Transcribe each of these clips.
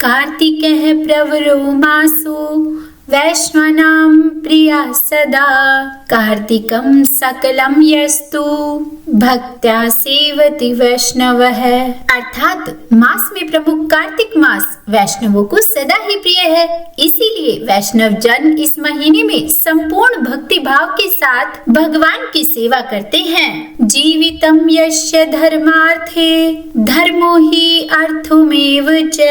कार्तिकः प्रवरो मासो वैष्णवानां प्रिया सदा कार्तिकं सकलं यस्तु भक्त्या सेवति वैष्णवः। अर्थात मास में प्रमुख कार्तिक मास वैष्णवों को सदा ही प्रिय है, इसीलिए वैष्णव जन इस महीने में संपूर्ण भक्ति भाव के साथ भगवान की सेवा करते हैं। जीवितम यस्य धर्मार्थे धर्मो ही अर्थमेव च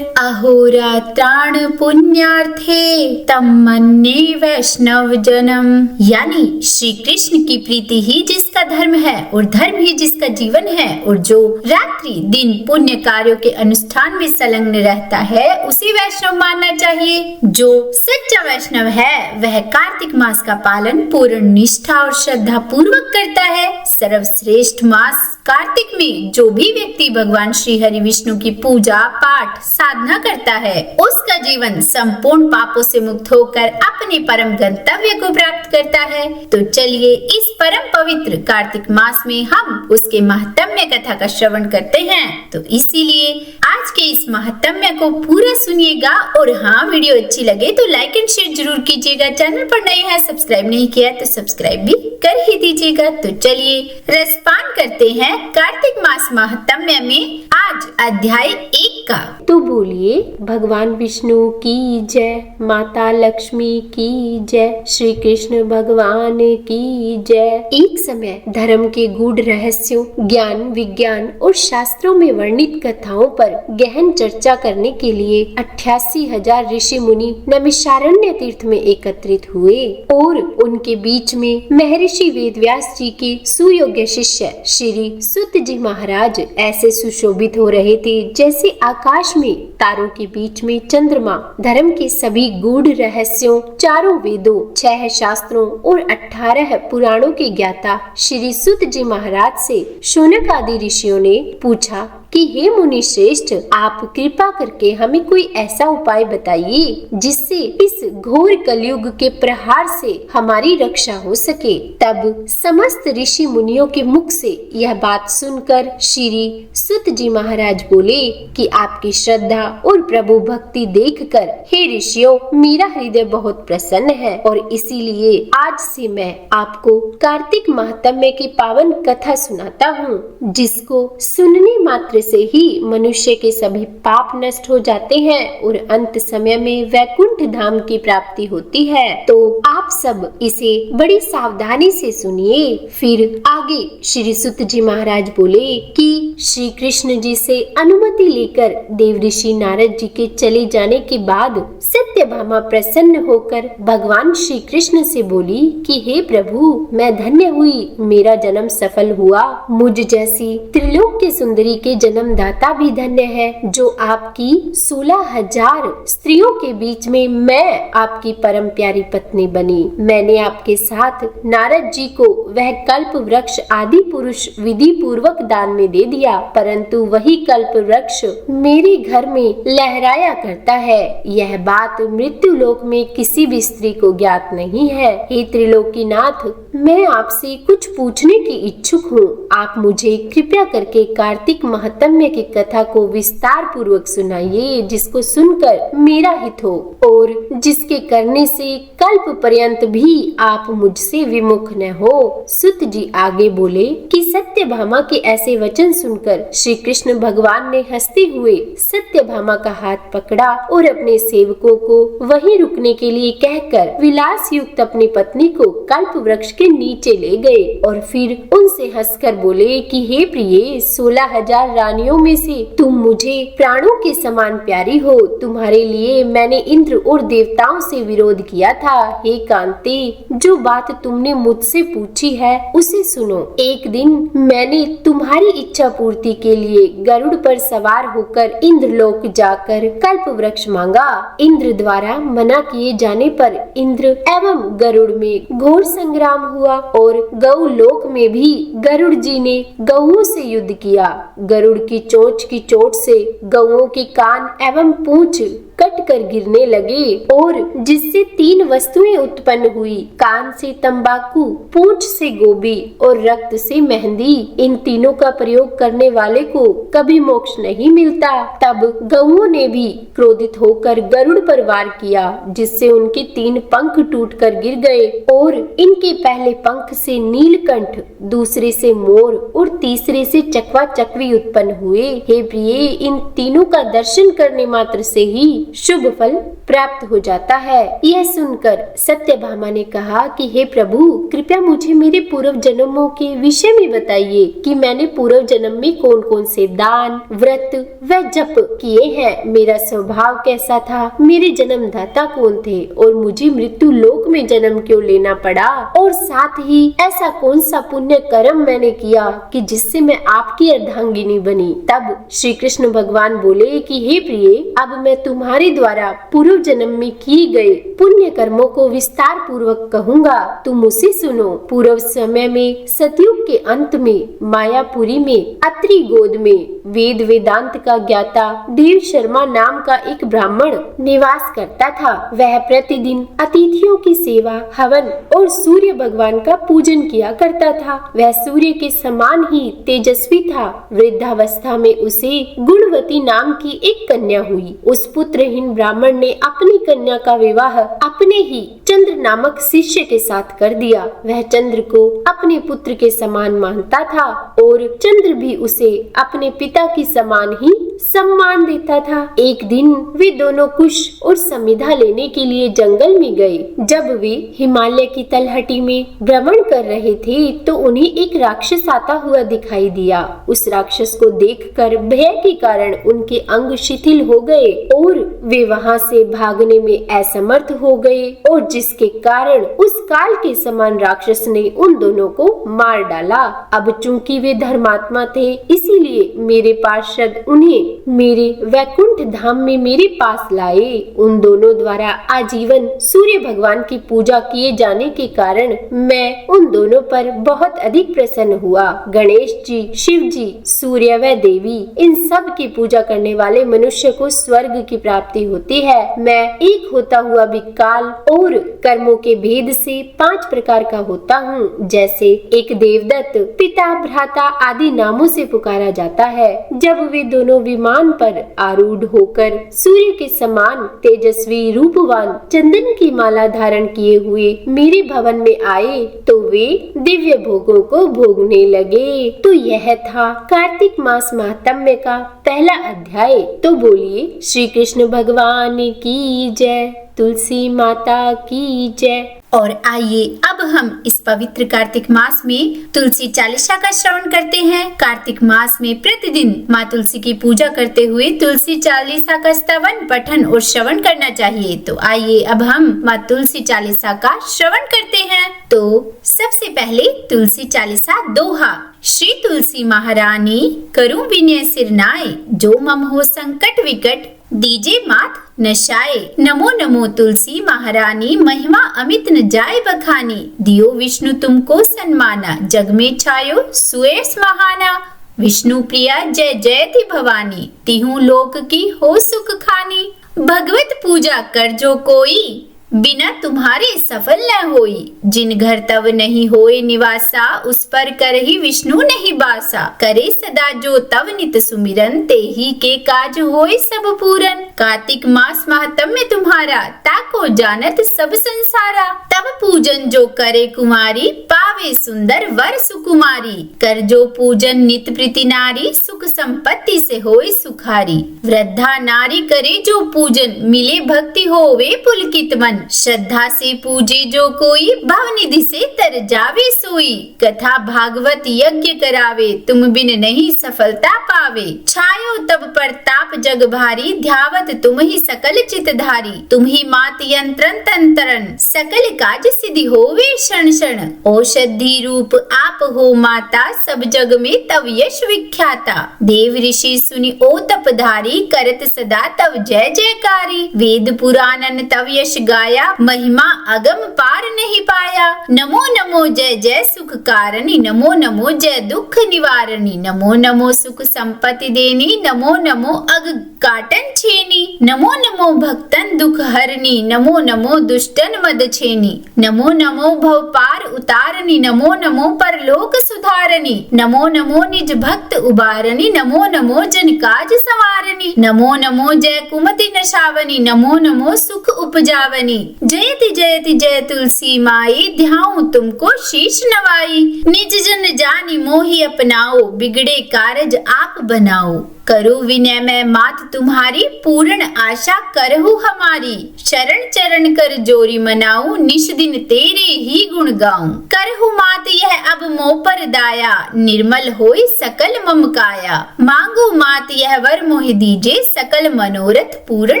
अहोरात्राण पुण्यार्थे तम मन्ये वैष्णव जनम। यानी श्री कृष्ण की प्रीति ही जिसका धर्म है और धर्म ही जिसका जीवन है, और जो रात्रि दिन पुण्य कार्यों के अनुष्ठान में संलग्न रहता है उसे वैष्णव मानना चाहिए। जो सच्चा वैष्णव है वह कार्तिक मास का पालन पूर्ण निष्ठा और श्रद्धा पूर्वक करता है। सर्वश्रेष्ठ मास कार्तिक में जो भी व्यक्ति भगवान श्री हरि विष्णु की पूजा पाठ साधना करता है उसका जीवन संपूर्ण पापों से मुक्त होकर अपने परम गंतव्य को प्राप्त करता है। तो चलिए इस परम पवित्र कार्तिक मास में हम उसके महात्म्य कथा का श्रवण करते हैं। तो इसीलिए आज के इस महात्म्य को पूरा सुनिएगा, और हाँ, वीडियो अच्छी लगे तो लाइक एंड शेयर जरूर कीजिएगा। चैनल पर नए हैं, सब्सक्राइब नहीं किया तो सब्सक्राइब भी कर ही दीजिएगा। तो चलिए रसपान करते हैं कार्तिक मास महात्म्य में आज अध्याय 1 का। तो बोलिए भगवान विष्णु की जय, माता लक्ष्मी की जय, श्री कृष्ण भगवान की जय। एक समय धर्म के गूढ़ रहस्यों, ज्ञान विज्ञान और शास्त्रों में वर्णित कथाओं पर गहन चर्चा करने के लिए 88,000 ऋषि मुनि नैमिषारण्य तीर्थ में एकत्रित हुए, और उनके बीच में महर्षि वेदव्यास जी के सुयोग्य शिष्य श्री सुत जी महाराज ऐसे सुशोभित हो रहे थे जैसे आकाश में तारों के बीच में चंद्रमा। धर्म के सभी गूढ़ रहस्यों, चारों वेदों, 6 शास्त्रों और 18 पुराणों के ज्ञाता श्री सुत जी महाराज से शौनक आदि ऋषियों ने पूछा कि हे मुनि श्रेष्ठ, आप कृपा करके हमें कोई ऐसा उपाय बताइए जिससे इस घोर कलयुग के प्रहार से हमारी रक्षा हो सके। तब समस्त ऋषि मुनियों के मुख से यह बात सुनकर श्री सुत जी महाराज बोले कि आपकी श्रद्धा और प्रभु भक्ति देखकर हे ऋषियों, मेरा हृदय बहुत प्रसन्न है, और इसीलिए आज से मैं आपको कार्तिक महात्म्य की पावन कथा सुनाता हूँ, जिसको सुनने मात्र से ही मनुष्य के सभी पाप नष्ट हो जाते हैं और अंत समय में वैकुंठ धाम की प्राप्ति होती है। तो आप सब इसे बड़ी सावधानी से सुनिए। फिर आगे श्री सुत जी महाराज बोले कि श्री कृष्ण जी से अनुमति लेकर देव ऋषि नारद जी के चले जाने के बाद सत्यभामा प्रसन्न होकर भगवान श्री कृष्ण से बोली कि हे प्रभु, मैं धन्य हुई, मेरा जन्म सफल हुआ। मुझ जैसी त्रिलोक सुंदरी के जन्मदाता भी धन्य है, जो आपकी 16,000 स्त्रियों के बीच में मैं आपकी परम प्यारी पत्नी बनी। मैंने आपके साथ नारद जी को वह कल्प वृक्ष आदि पुरुष विधि पूर्वक दान में दे दिया, परंतु वही कल्प वृक्ष मेरे घर में लहराया करता है। यह बात मृत्यु लोक में किसी भी स्त्री को ज्ञात नहीं है। हे त्रिलोकीनाथ, मैं आपसे कुछ पूछने की इच्छुक हूँ। आप मुझे कृपया करके कार्तिक महात्म्य की कथा को विस्तार पूर्वक सुनाइए, जिसको सुनकर मेरा हित हो और जिसके करने से कल्प पर्यंत भी आप मुझसे विमुख न हो। सुत जी आगे बोले कि सत्यभामा के ऐसे वचन सुनकर श्री कृष्ण भगवान ने हंसते हुए सत्यभामा का हाथ पकड़ा और अपने सेवकों को वहीं रुकने के लिए कहकर विलास युक्त अपनी पत्नी को कल्प वृक्ष के नीचे ले गए, और फिर उनसे हंसकर बोले कि हे प्रिय, 16,000 रानियों में से तुम मुझे प्राणों के समान प्यारी हो। तुम्हारे लिए मैंने इंद्र और देवताओं से विरोध किया था। हे कांते, जो बात तुमने मुझसे पूछी है उसे सुनो। एक दिन मैंने तुम्हारी इच्छा पूर्ति के लिए गरुड़ पर सवार होकर इंद्रलोक जाकर कल्प वृक्ष मांगा। इंद्र द्वारा मना किए जाने पर इंद्र एवं गरुड़ में घोर संग्राम हुआ, और गौ लोक में भी गरुड़ जी ने गौओं से युद्ध किया। गरुड़ की चोंच से गौओं के कान एवं पूंछ कट कर गिरने लगे और जिससे 3 वस्तुएं उत्पन्न हुई, कान से तंबाकू, पूंछ से गोभी और रक्त से मेहंदी। इन तीनों का प्रयोग करने वाले को कभी मोक्ष नहीं मिलता। तब गौओं ने भी क्रोधित होकर गरुड़ पर वार किया, जिससे उनके 3 पंख टूटकर गिर गए और इनके पहले पंख से नीलकंठ, दूसरे से मोर और तीसरे से चकवा चकवी उत्पन्न हुए। हे प्रिय, इन तीनों का दर्शन करने मात्र से ही शुभ फल प्राप्त हो जाता है। यह सुनकर सत्यभामा ने कहा कि हे प्रभु, कृपया मुझे मेरे पूर्व जन्मों के विषय में बताइए कि मैंने पूर्व जन्म में कौन कौन से दान, व्रत व जप किए हैं, मेरा स्वभाव कैसा था, मेरे जन्मदाता कौन थे और मुझे मृत्यु लोक में जन्म क्यों लेना पड़ा, और साथ ही ऐसा कौन सा पुण्य कर्म मैंने किया कि जिससे मैं आपकी अर्धांगिनी बनी। तब श्री कृष्ण भगवान बोले कि हे प्रिय, अब मैं तुम्हारे द्वारा पूर्व जन्म में किए गए पुण्य कर्मों को विस्तार पूर्वक कहूँगा, तुम उसे सुनो। पूर्व समय में सतयुग के अंत में मायापुरी में अत्रि गोद में वेद वेदांत का ज्ञाता देव शर्मा नाम का एक ब्राह्मण निवास करता था। वह प्रतिदिन अतिथियों की सेवा, हवन और सूर्य भगवान का पूजन किया करता था। वह सूर्य के समान ही तेजस्वी था। वृद्धावस्था में उसे गुणवती नाम की एक कन्या हुई। उस पुत्रहीन ब्राह्मण ने अपनी कन्या का विवाह अपने ही चंद्र नामक शिष्य के साथ कर दिया। वह चंद्र को अपने पुत्र के समान मानता था और चंद्र भी उसे अपने पिता की समान ही सम्मान देता था। एक दिन वे दोनों कुश और समिधा लेने के लिए जंगल में गए। जब वे हिमालय की तलहटी में भ्रमण कर रहे थे तो उन्हें एक राक्षस आता हुआ दिखाई दिया। उस राक्षस को देखकर भय के कारण उनके अंग शिथिल हो गए और वे वहां से भागने में असमर्थ हो गए, और जिसके कारण उस काल के समान राक्षस ने उन दोनों को मार डाला। अब चूंकि वे धर्मात्मा थे, इसीलिए मेरे पार्षद उन्हें मेरे वैकुंठ धाम में मेरे पास लाए। उन दोनों द्वारा आजीवन सूर्य भगवान की पूजा किए जाने के कारण मैं उन दोनों पर बहुत अधिक प्रसन्न हुआ। गणेश जी, शिव जी, सूर्य व देवी, इन सब की पूजा करने वाले मनुष्य को स्वर्ग की प्राप्ति होती है। मैं एक होता हुआ भी काल और कर्मों के भेद से 5 प्रकार का होता हूँ। जैसे एक देवदत्त, पिता, भ्राता आदि नामों से पुकारा जाता है। जब वे दोनों विमान पर आरूढ़ होकर सूर्य के समान तेजस्वी रूपवान चंदन की माला धारण किए हुए मेरे भवन में आए तो वे दिव्य भोगों को भोगने लगे। तो यह था कार्तिक मास महात्म्य का पहला अध्याय। तो बोलिए श्री कृष्ण भगवान की जय, तुलसी माता की जय। और आइए अब हम इस पवित्र कार्तिक मास में तुलसी चालीसा का श्रवण करते हैं। कार्तिक मास में प्रतिदिन माँ तुलसी की पूजा करते हुए तुलसी चालीसा का स्तवन, पठन और श्रवण करना चाहिए। तो आइए अब हम माँ तुलसी चालीसा का श्रवण करते हैं। तो सबसे पहले तुलसी चालीसा दोहा। श्री तुलसी महारानी करूं विनय सिरनाए, जो मम हो संकट विकट दीजे मात नशाए। नमो नमो तुलसी महारानी, महिमा अमित न जाए बखानी। दियो विष्णु तुमको सन्माना, जग में छायो सुयस महाना। विष्णु प्रिया जय जयति भवानी, तिहु लोक की हो सुख खानी। भगवत पूजा कर जो कोई, बिना तुम्हारे सफल न होई। जिन घर तव नहीं होए निवासा, उस पर करही विष्णु नहीं बासा। करे सदा जो तव नित सुमिरन, ते ही के काज होए सब पूरन। कार्तिक मास महात्म्य तुम्हारा, ताको जानत सब संसारा। तब पूजन जो करे कुमारी, पावे सुंदर वर सुकुमारी। कर जो पूजन नित प्रीति नारी, सुख संपत्ति से होए सुखारी। वृद्धा नारी करे जो पूजन, मिले भक्ति होवे पुलकित मन। श्रद्धा से पूजे जो कोई, भवनिधि से तर जावे सोई। कथा भागवत यज्ञ करावे, तुम बिन नहीं सफलता पावे। छायो तब प्रताप जग भारी, ध्यावत तुम ही सकल चितधारी। तुम ही मात यंत्रन तंत्रन, सकल काज सिद्धि होवे क्षण क्षण। औषधि रूप आप हो माता, सब जग में तव यश विख्याता। देव ऋषि सुनि ओ तपधारी, करत सदा तव जय जयकारी। वेद पुराणन तव यश गाया, महिमा अगम पार नहीं पाया। नमो नमो जय जय सुख कारणी, नमो नमो जय दुख निवारणी। नमो नमो सुख संपत्ति देनी, नमो नमो अग काटन छेनी। नमो नमो नमो भक्तन दुख हरनी, नमो नमो दुष्टन मद छेनी, नमो नमो भव पार उतारनी, नमो नमो परलोक सुधारनी, नमो नमो निज भक्त उबारनी, नमो नमो जन काज संवारनी, नमो नमो जय कुमति नशावनी, नमो नमो सुख उपजावनी। जयति जयति जय तुलसी माई, ध्याऊं तुमको शीश नवाई, निज जन जानी मोहि अपनाओ, बिगड़े कारज आप बनाओ। करो विनय मैं मात तुम्हारी, पूर्ण आशा करहु हमारी, शरण चरण कर जोरी मनाऊं, निश दिन तेरे ही गुण गाऊं। करहु मात यह अब मोह पर दाया, निर्मल होई सकल मम काया, मांगो मात यह वर मोहि दीजे, सकल मनोरथ पूर्ण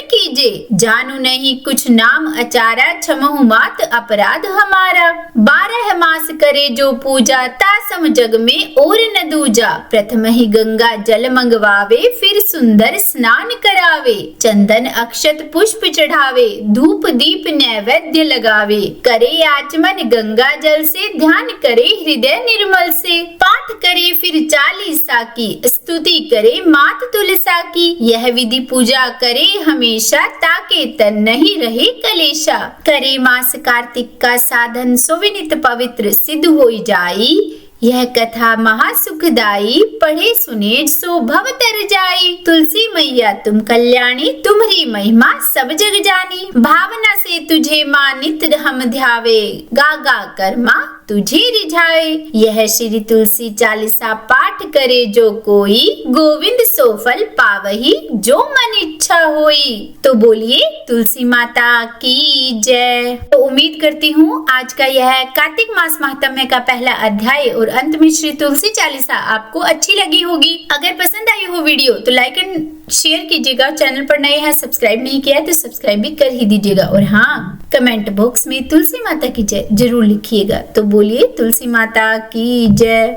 कीजे। जानू नहीं कुछ नाम अचारा, क्षमहु मात अपराध हमारा, 12 मास करे जो पूजा, तासम जग में और न दूजा। प्रथम ही गंगा जल मंगवावे, फिर सुंदर स्नान करावे, चंदन अक्षत पुष्प चढ़ावे, धूप दीप नैवेद्य लगावे। करे आचमन गंगा जल से, ध्यान करे हृदय निर्मल से, पाठ करे फिर 40 की, स्तुति करे मात तुलसा की। यह विधि पूजा करे हमेशा, ताके तन नहीं रहे कलेशा। करे मास कार्तिक का साधन, सुविनित पवित्र सिद्ध होई जाई। यह कथा महासुखदाई, पढ़े सुने सो भव तर जाई। तुलसी मैया तुम कल्याणी, तुम्हारी महिमा सब जग जानी। भावना से तुझे माँ नित्य हम ध्यावे, गा गा कर माँ तुझे रिझाए। यह श्री तुलसी चालीसा पाठ करे जो कोई, गोविंद सो फल पावही जो मन इच्छा होई। तो बोलिए तुलसी माता की जय। तो उम्मीद करती हूँ आज का यह कार्तिक मास महात्म्य का पहला अध्याय और अंत में श्री तुलसी चालीसा आपको अच्छी लगी होगी। अगर पसंद आई हो वीडियो तो लाइक एंड शेयर कीजिएगा। चैनल पर नए हैं, सब्सक्राइब नहीं किया है तो सब्सक्राइब भी कर ही दीजिएगा। और हाँ, कमेंट बॉक्स में तुलसी माता की जय जरूर लिखिएगा। तो बोलिए तुलसी माता की जय।